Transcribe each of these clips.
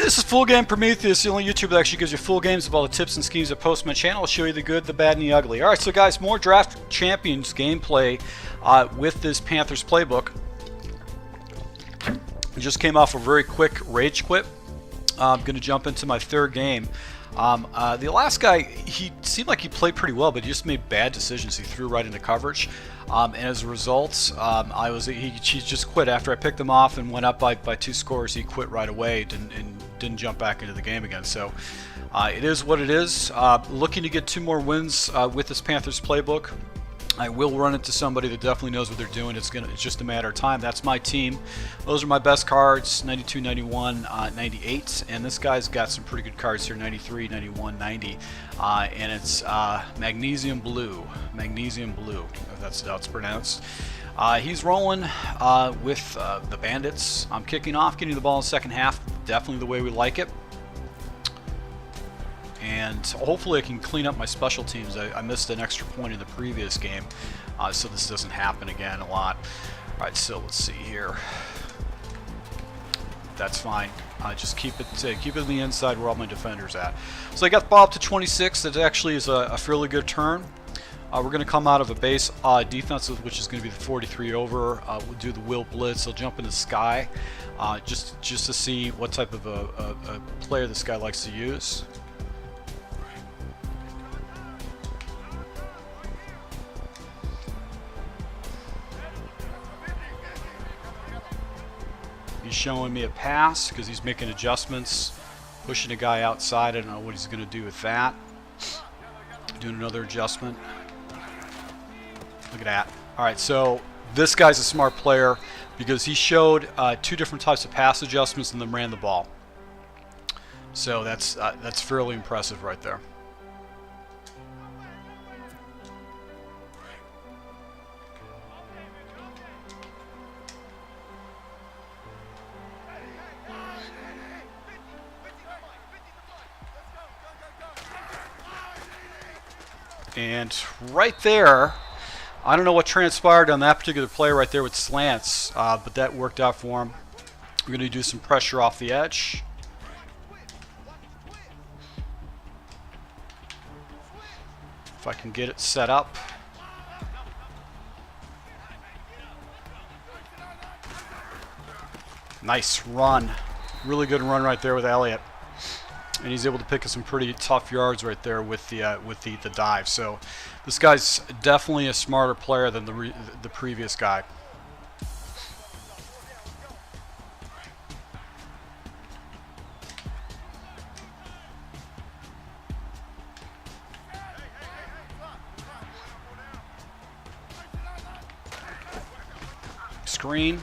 This is Full Game Prometheus, the only YouTube that actually gives you full games of all the tips and schemes that post my channel. I'll show you the good, the bad, and the ugly. Alright, so guys, more Draft Champions gameplay with this Panthers playbook. I just came off a very quick rage quit. I'm going to jump into my third game. The last guy, he seemed like he played pretty well, but he just made bad decisions. He threw right into coverage, and as a result, he just quit after I picked him off and went up by 2 scores. He quit right away and didn't jump back into the game again. So it is what it is. Looking to get 2 more wins with this Panthers playbook. I will run into somebody that definitely knows what they're doing. It's just a matter of time. That's my team. Those are my best cards, 92, 91, 98. And this guy's got some pretty good cards here, 93, 91, 90. And it's magnesium blue. Magnesium blue, if that's how it's pronounced. He's rolling with the Bandits. I'm kicking off, getting the ball in the second half. Definitely the way we like it. And hopefully I can clean up my special teams. I missed an extra point in the previous game, so this doesn't happen again a lot. Alright, so let's see here. That's fine. Just keep it on the inside where all my defenders at. So I got the ball up to 26. That actually is a fairly good turn. We're going to come out of a base defensive, which is going to be the 43 over. We'll do the will blitz. I'll jump in the sky just to see what type of a player this guy likes to use. He's showing me a pass because he's making adjustments, pushing a guy outside. I don't know what he's going to do with that. Doing another adjustment. Look at that. Alright, so this guy's a smart player because he showed 2 different types of pass adjustments and then ran the ball. So that's fairly impressive right there. And right there, I don't know what transpired on that particular play right there with slants, but that worked out for him. We're going to do some pressure off the edge. If I can get it set up. Nice run. Really good run right there with Elliott. And he's able to pick up some pretty tough yards right there with the dive. So this guy's definitely a smarter player than the previous guy. Screen.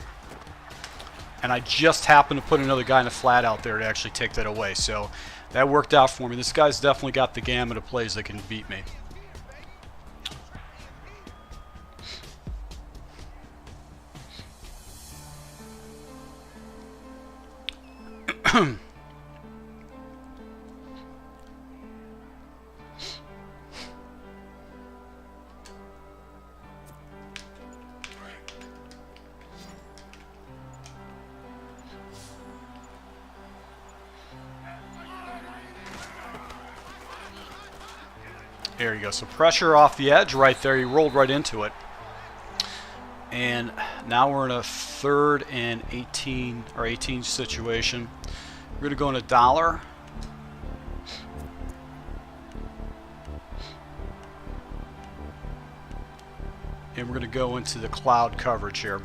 And I just happened to put another guy in a flat out there to actually take that away. So that worked out for me. This guy's definitely got the gamut of plays that can beat me. There you go. So pressure off the edge right there. He rolled right into it. And now we're in a 3rd and 18 situation. We're going to go in a dollar. And we're going to go into the cloud coverage here.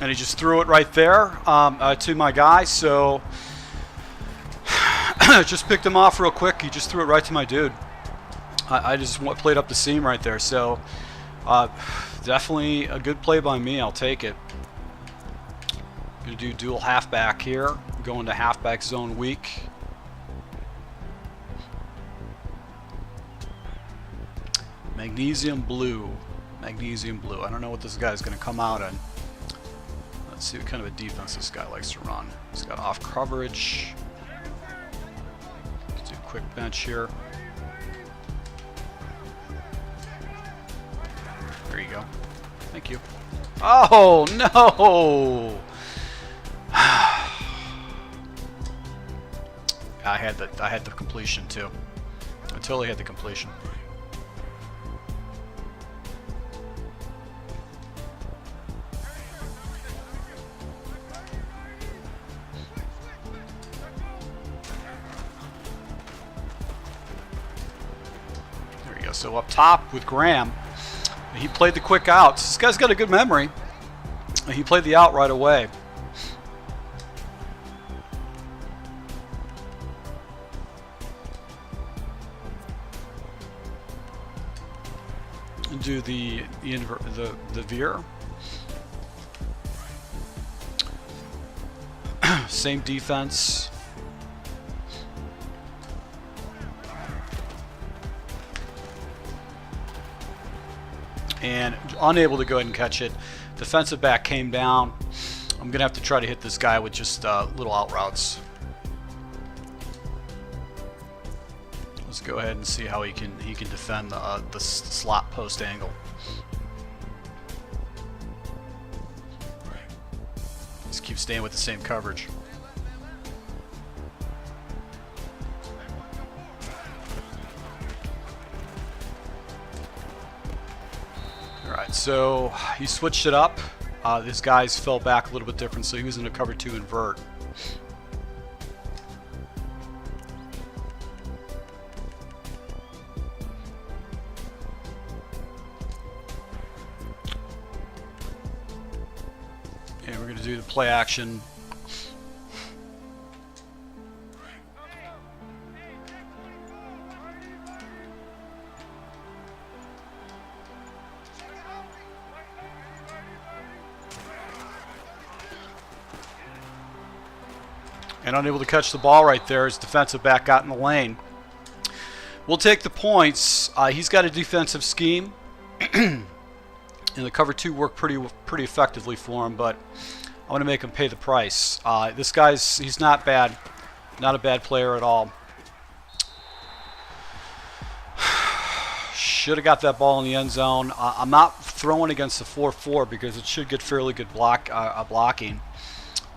And he just threw it right there to my guy. So just picked him off real quick. He just threw it right to my dude. I just played up the seam right there. So definitely a good play by me. I'll take it. Gonna do dual halfback here. Going to halfback zone weak. Magnesium blue. Magnesium blue. I don't know what this guy's going to come out in. Let's see what kind of a defense this guy likes to run. He's got off coverage. Let's do a quick bench here. There you go. Thank you. Oh no! I had the completion too. I totally had the completion. There you go. So up top with Graham, he played the quick outs. This guy's got a good memory. He played the out right away. Do the veer. Same defense. And unable to go ahead and catch it. Defensive back came down. I'm gonna have to try to hit this guy with just little out routes. Let's go ahead and see how he can defend the slot post angle. Just keep staying with the same coverage. All right, so he switched it up. His guys fell back a little bit different, so he was in a cover 2 invert. And we're going to do the play action. And unable to catch the ball right there. His defensive back got in the lane. We'll take the points. He's got a defensive scheme. And the cover 2 worked pretty effectively for him, but I want to make him pay the price. This he's not bad. Not a bad player at all. Should have got that ball in the end zone. I'm not throwing against the 4-4 because it should get fairly good blocking.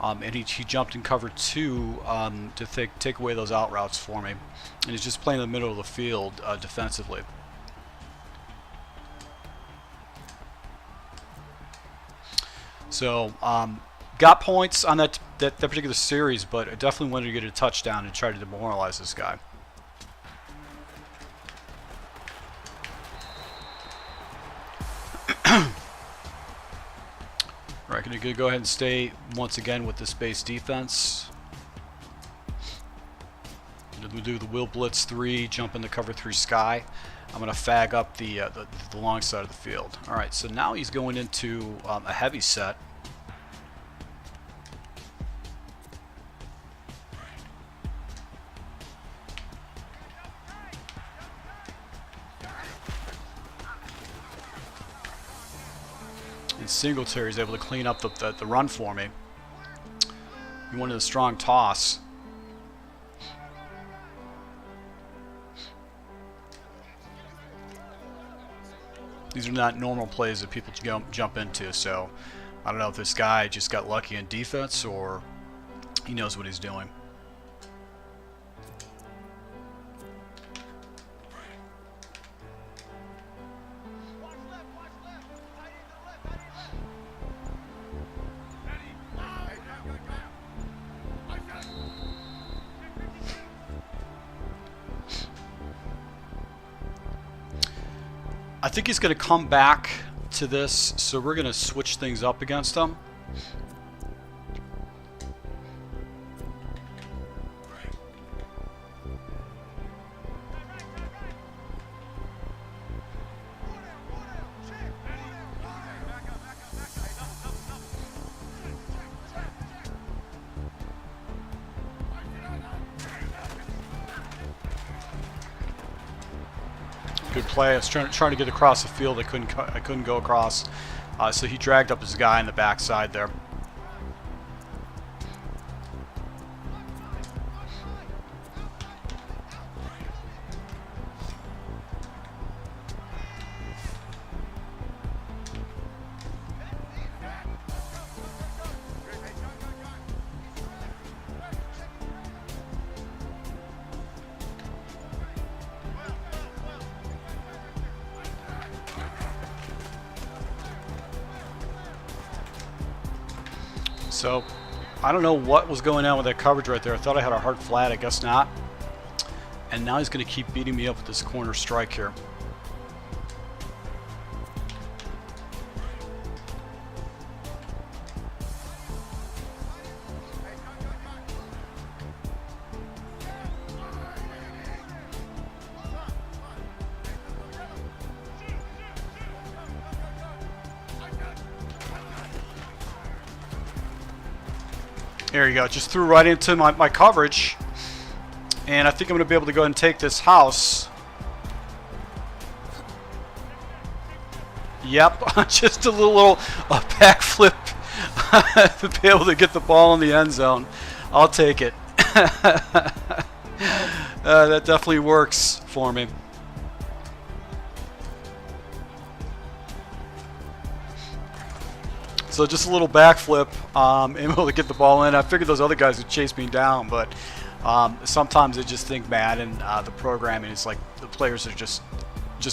And he jumped in cover 2 to take away those out routes for me. And he's just playing in the middle of the field defensively. So, got points on that particular series, but I definitely wanted to get a touchdown and try to demoralize this guy. Alright, going to go ahead and stay once again with this base defense. We'll do the Will Blitz 3, jump into cover 3 sky. I'm going to fag up the long side of the field. Alright, so now he's going into a heavy set. And Singletary's able to clean up the run for me. He wanted a strong toss. These are not normal plays that people jump into, so I don't know if this guy just got lucky in defense or he knows what he's doing. I think he's going to come back to this, so we're going to switch things up against him. Good play. I was trying to get across the field. I couldn't go across. So he dragged up his guy in the backside there. So I don't know what was going on with that coverage right there. I thought I had a hard flat. I guess not. And now he's going to keep beating me up with this corner strike here. There you go. Just threw right into my coverage. And I think I'm going to be able to go ahead and take this house. Yep. Just a little backflip to be able to get the ball in the end zone. I'll take it. That definitely works for me. So just a little backflip, able to get the ball in. I figured those other guys would chase me down, but sometimes I just think Madden, the programming is like the players are just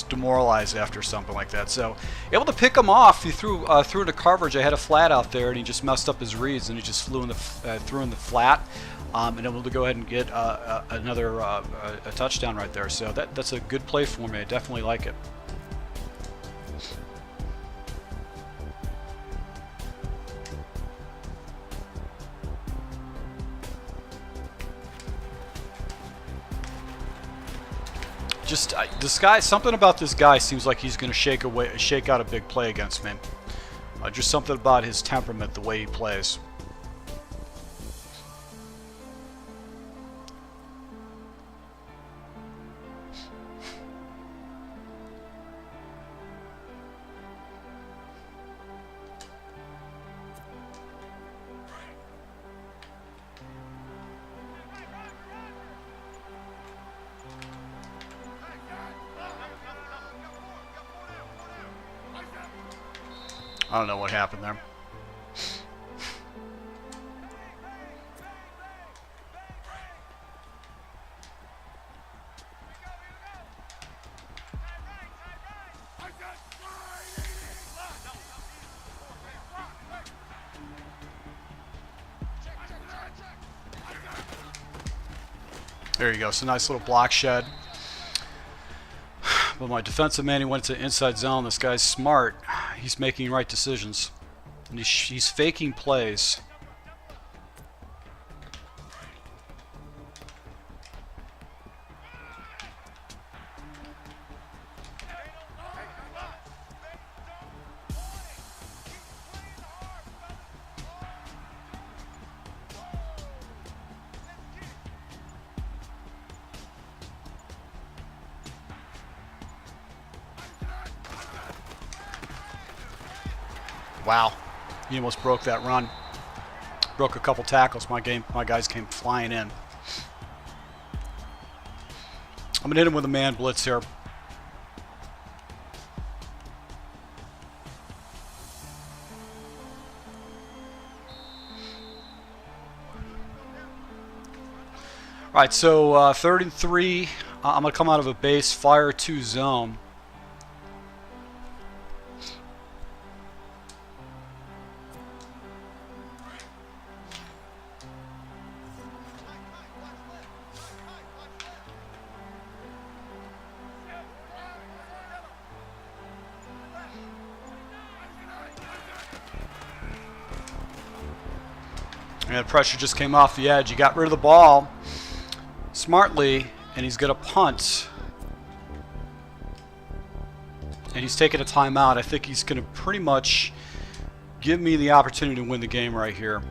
demoralized after something like that. So able to pick him off. He threw into coverage. I had a flat out there, and he just messed up his reads, and he just threw in the flat, and able to go ahead and get another a touchdown right there. So that's a good play for me. I definitely like it. Just this guy, something about this guy seems like he's going to shake out a big play against me. Just something about his temperament, the way he plays. I don't know what happened there. There you go. So nice little block shed. But my defensive man, he went to inside zone. This guy's smart. He's making right decisions. And he's faking plays. Wow, he almost broke that run. Broke a couple tackles. My guys came flying in. I'm gonna hit him with a man blitz here. All right, so 3rd and 3. I'm gonna come out of a base fire 2 zone. And pressure just came off the edge. He got rid of the ball smartly, and he's going to punt. And he's taking a timeout. I think he's going to pretty much give me the opportunity to win the game right here.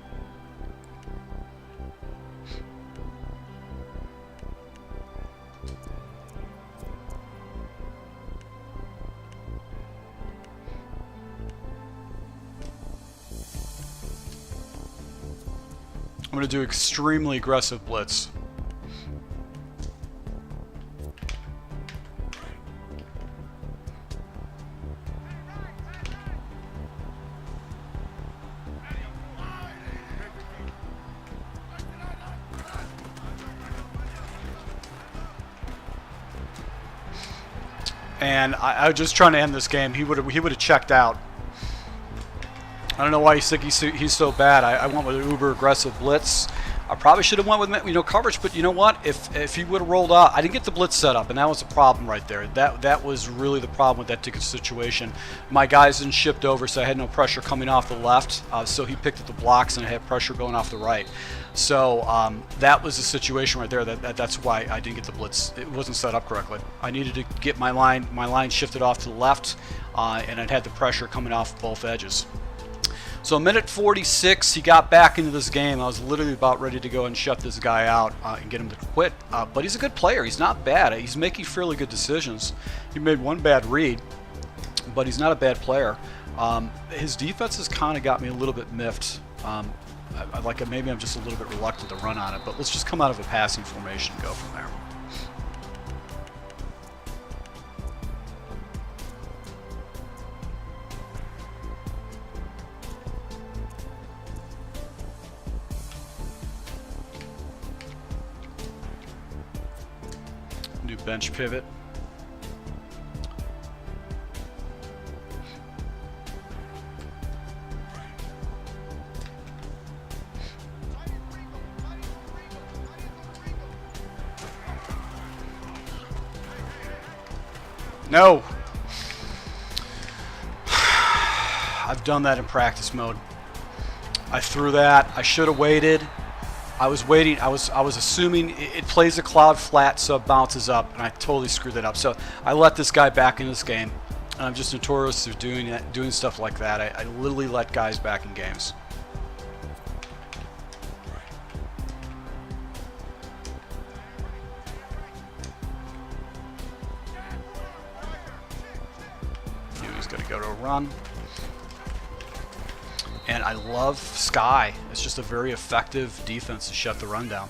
I'm going to do extremely aggressive blitz. And I was just trying to end this game. He would have checked out. I don't know why you think he's so bad. I went with an uber aggressive blitz. I probably should have went with coverage, but you know what? If he would have rolled out, I didn't get the blitz set up, and that was the problem right there. That was really the problem with that ticket situation. My guys didn't shift over, so I had no pressure coming off the left. So he picked up the blocks, and I had pressure going off the right. So that was the situation right there. That's why I didn't get the blitz. It wasn't set up correctly. I needed to get my line shifted off to the left, and I'd had the pressure coming off both edges. So minute 46, he got back into this game. I was literally about ready to go and shut this guy out and get him to quit. But he's a good player. He's not bad. He's making fairly good decisions. He made one bad read, but he's not a bad player. His defense has kind of got me a little bit miffed. Maybe I'm just a little bit reluctant to run on it, but let's just come out of a passing formation and go from there. New bench pivot. No. I've done that in practice mode. I threw that. I should have waited. I was waiting. I was assuming it plays a cloud flat, so it bounces up, and I totally screwed that up. So I let this guy back in this game. And I'm just notorious for doing stuff like that. I literally let guys back in games. He's going to go to a run. And I love Sky. It's just a very effective defense to shut the run down.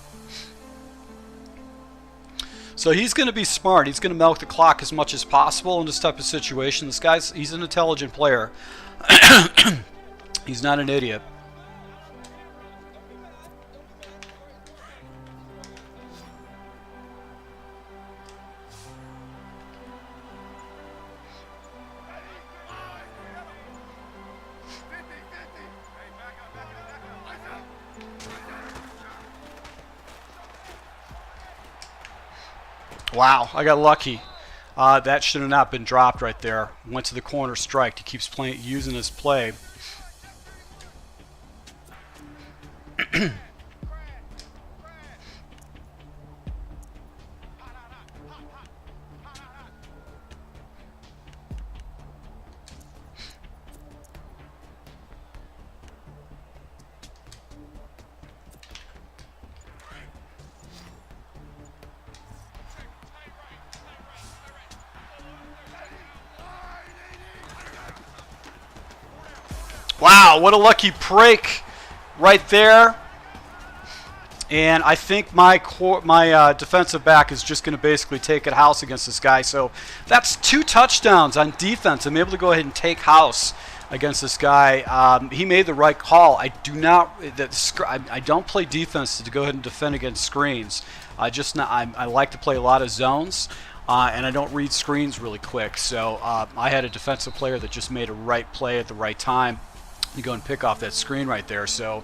So he's going to be smart. He's going to milk the clock as much as possible in this type of situation. He's an intelligent player. He's not an idiot. Wow, I got lucky. That should have not been dropped right there. Went to the corner strike. He keeps using his play. Wow, what a lucky break right there. And I think my defensive back is just going to basically take it house against this guy. So that's 2 touchdowns on defense. I'm able to go ahead and take house against this guy. He made the right call. I don't play defense to go ahead and defend against screens. I like to play a lot of zones. And I don't read screens really quick. So I had a defensive player that just made a right play at the right time to go and pick off that screen right there. So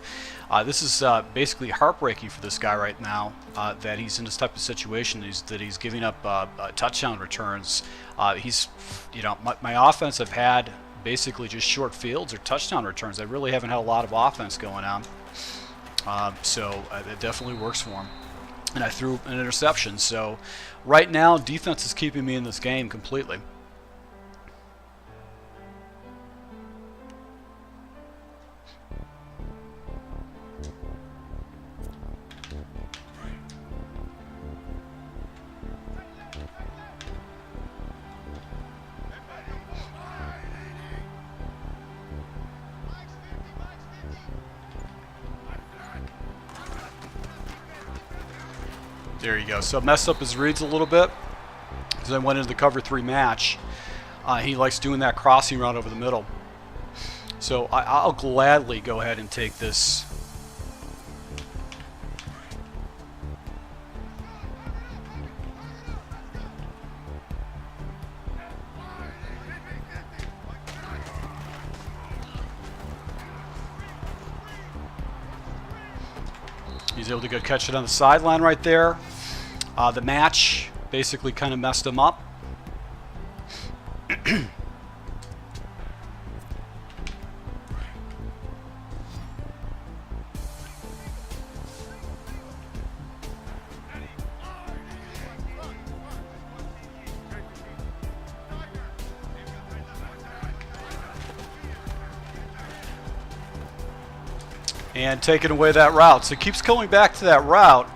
this is basically heartbreaking for this guy right now, that he's in this type of situation, that he's giving up touchdown returns. My offense, I've had basically just short fields or touchdown returns. I really haven't had a lot of offense going on. So it definitely works for him. And I threw an interception. So right now, defense is keeping me in this game completely. There you go. So messed up his reads a little bit because I went into the cover 3 match. He likes doing that crossing route over the middle. So I'll gladly go ahead and take this. He's able to go catch it on the sideline right there. The match basically kind of messed him up. And taking away that route. So he keeps going back to that route,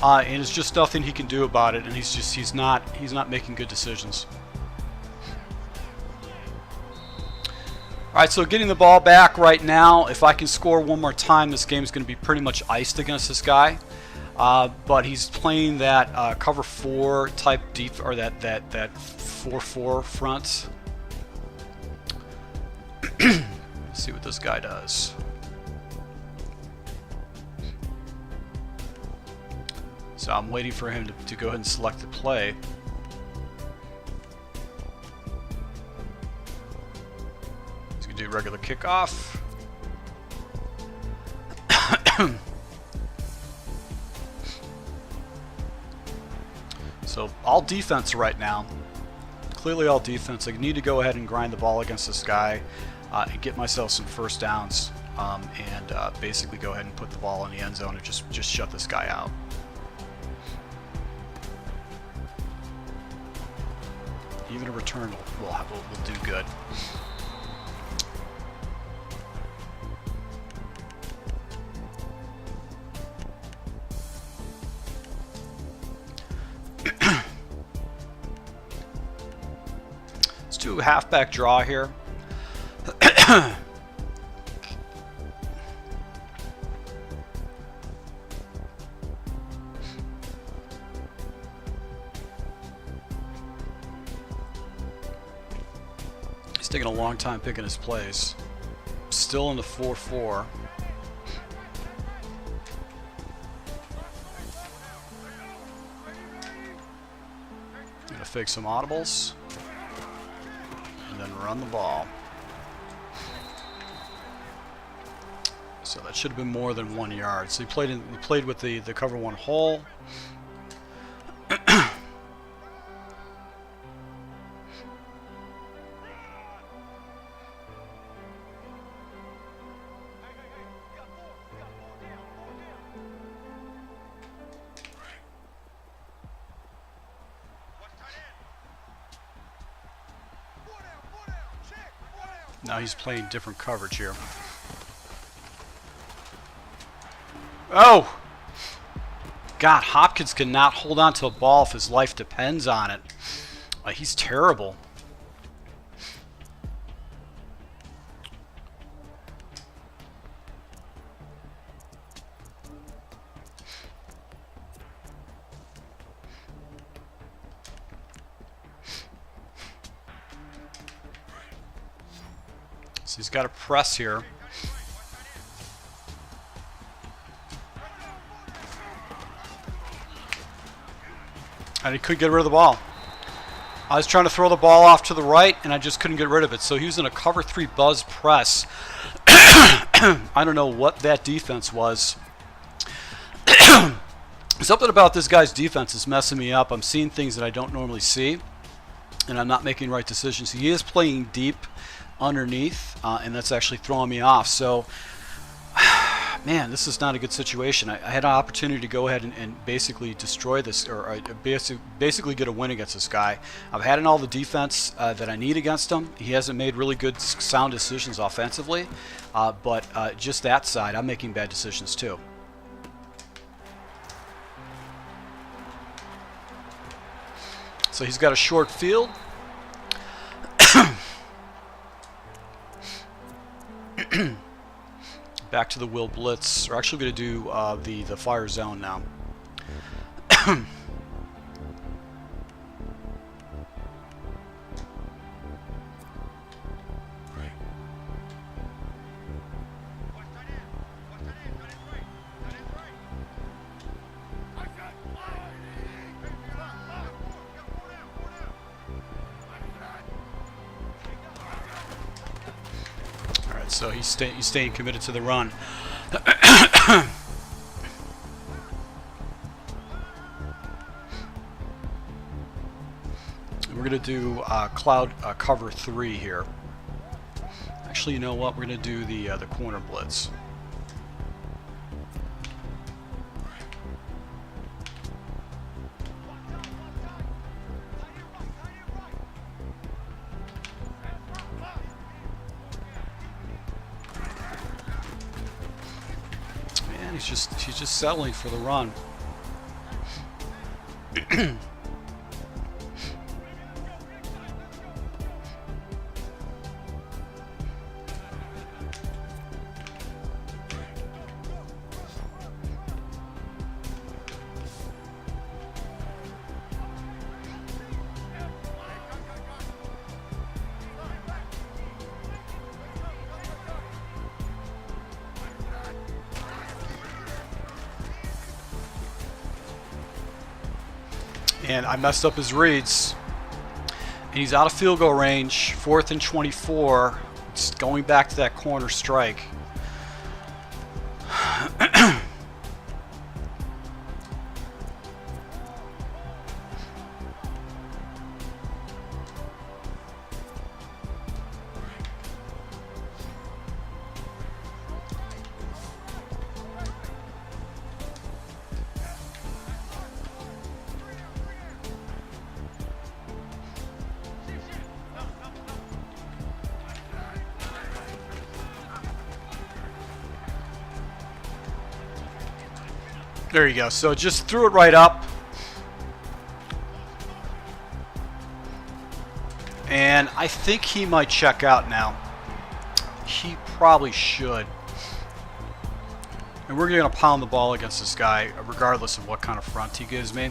and it's just nothing he can do about it. And he's not making good decisions. All right, so getting the ball back right now. If I can score one more time, this game is going to be pretty much iced against this guy. But he's playing that cover 4 type deep, or that 4-4 front. Let's see what this guy does. So I'm waiting for him to go ahead and select the play. He's going to do regular kickoff. So all defense right now. Clearly all defense. I need to go ahead and grind the ball against this guy and get myself some first downs and basically go ahead and put the ball in the end zone and just shut this guy out. Even a return will do good. Let's do a halfback draw here. Taking a long time picking his plays. Still in the 4-4. Gonna fake some audibles and then run the ball. So that should have been more than 1 yard. So he played with the cover 1 hole. Now he's playing different coverage here. Oh! God, Hopkins cannot hold on to a ball if his life depends on it. He's terrible. So he's got to press here. And he couldn't get rid of the ball. I was trying to throw the ball off to the right, and I just couldn't get rid of it. So he was in a cover 3 buzz press. I don't know what that defense was. Something about this guy's defense is messing me up. I'm seeing things that I don't normally see, and I'm not making right decisions. He is playing deep underneath, and that's actually throwing me off. So, man, this is not a good situation. I had an opportunity to go ahead and basically destroy this, or basically get a win against this guy. I've had in all the defense that I need against him. He hasn't made really good, sound decisions offensively, but just that side, I'm making bad decisions too. So he's got a short field. Back to the will blitz. We're actually going to do the fire zone now. So he's staying committed to the run. We're going to do cloud cover 3 here. Actually, you know what? We're going to do the corner blitz. Man, he's just settling for the run. And I messed up his reads. And he's out of field goal range. 4th and 24. It's going back to that corner strike. There you go. So just threw it right up. And I think he might check out now. He probably should. And we're going to pound the ball against this guy regardless of what kind of front he gives me.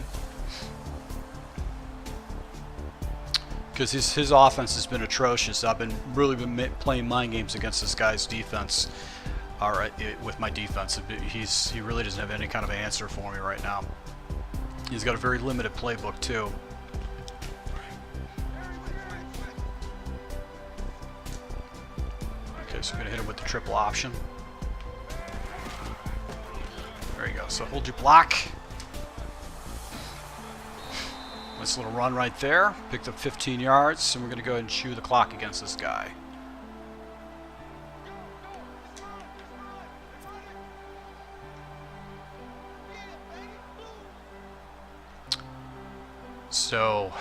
Because his offense has been atrocious. I've been playing mind games against this guy's defense. Alright, with my defense. He really doesn't have any kind of answer for me right now. He's got a very limited playbook too. Okay, so I'm going to hit him with the triple option. There you go. So hold your block. Nice little run right there. Picked up 15 yards, and we're going to go ahead and chew the clock against this guy. So,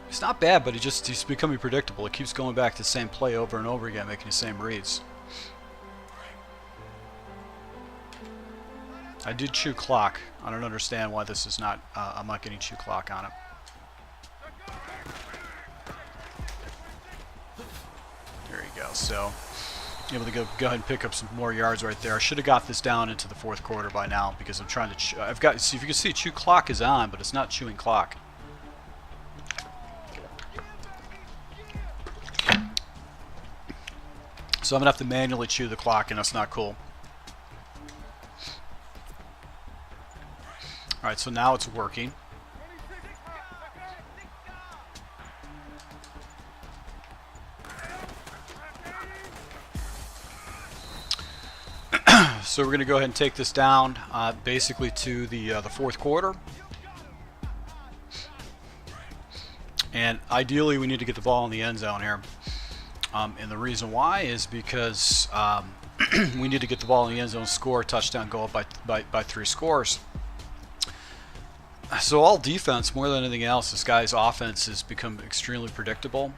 it's not bad, but he's becoming predictable. It keeps going back to the same play over and over again, making the same reads. I did chew clock. I don't understand why this is not, I'm not getting chew clock on it. There you go. So, able to go ahead and pick up some more yards right there. I should have got this down into the 4th quarter by now because I'm trying to. I've got. See if you can see, chew clock is on, but it's not chewing clock. So I'm gonna have to manually chew the clock, and that's not cool. All right, so now it's working. So we're going to go ahead and take this down basically to the 4th quarter. And ideally we need to get the ball in the end zone here. And the reason why is because we need to get the ball in the end zone, score a touchdown, go up by 3 scores. So all defense, more than anything else, this guy's offense has become extremely predictable.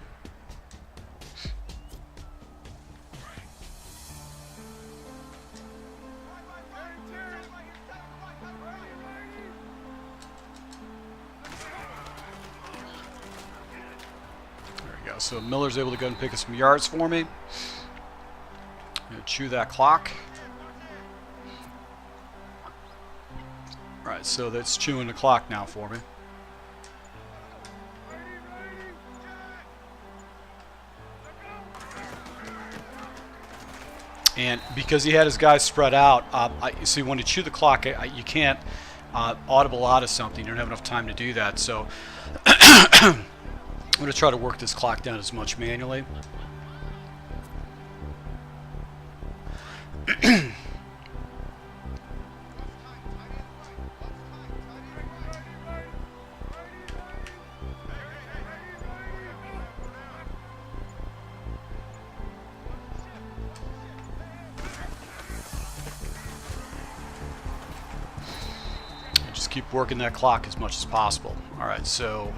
So Miller's able to go and pick up some yards for me. I'm going to chew that clock. Alright, so that's chewing the clock now for me. And because he had his guys spread out, you see when you chew the clock, you can't audible out of something. You don't have enough time to do that. So I'm going to try to work this clock down as much manually. keep working that clock as much as possible. All right, so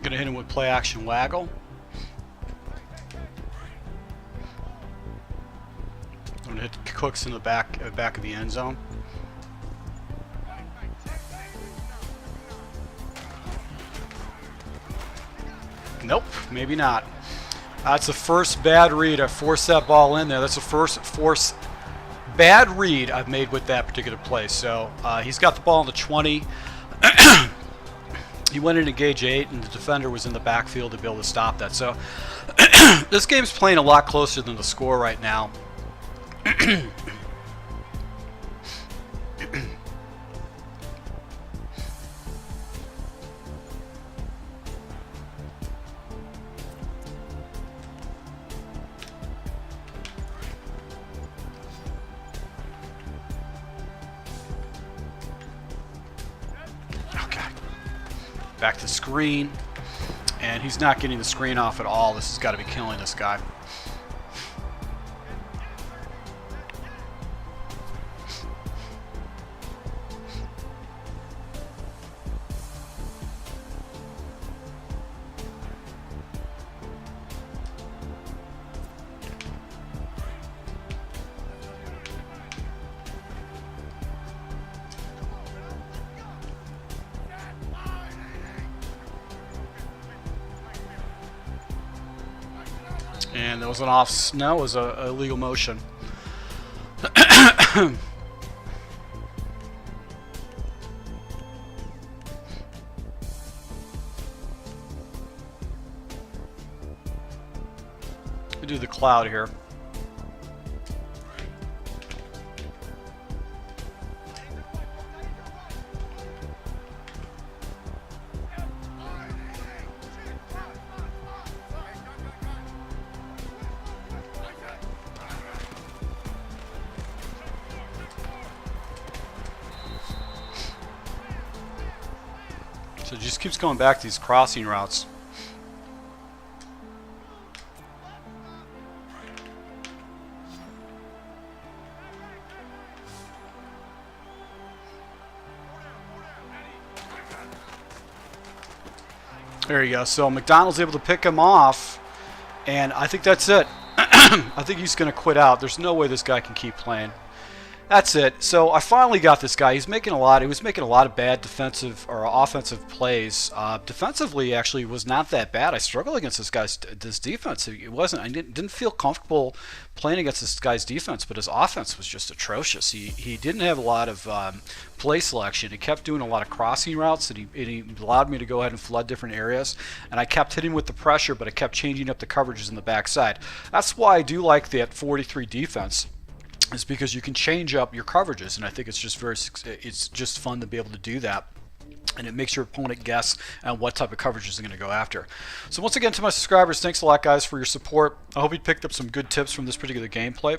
gonna hit him with play action waggle. I'm gonna hit the cooks in the back of the end zone. Nope, maybe not. That's the first bad read. I forced that ball in there. That's the first bad read I've made with that particular play. So he's got the ball in the 20. He went into gauge 8, and the defender was in the backfield to be able to stop that. So this game's playing a lot closer than the score right now. Back to screen, and he's not getting the screen off at all. This has got to be killing this guy. And there was an off. No, it was a illegal motion. We do the cloud here. So it just keeps going back to these crossing routes. There you go. So McDonald's able to pick him off, and I think that's it. I think he's going to quit out. There's no way this guy can keep playing. That's it. So I finally got this guy. He was making a lot of bad defensive or offensive plays. Defensively, actually, was not that bad. I struggled against this defense. It wasn't. I didn't feel comfortable playing against this guy's defense, but his offense was just atrocious. He didn't have a lot of play selection. He kept doing a lot of crossing routes, and he allowed me to go ahead and flood different areas. And I kept hitting with the pressure, but I kept changing up the coverages in the backside. That's why I do like that 43 defense. Is because you can change up your coverages, and I think it's just fun to be able to do that, and it makes your opponent guess on what type of coverages they're going to go after. So once again, to my subscribers, thanks a lot, guys, for your support. I hope you picked up some good tips from this particular gameplay,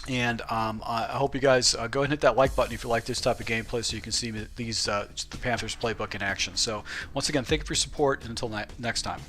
and I hope you guys go ahead and hit that like button if you like this type of gameplay, so you can see the Panthers playbook in action. So once again, thank you for your support, and until next time.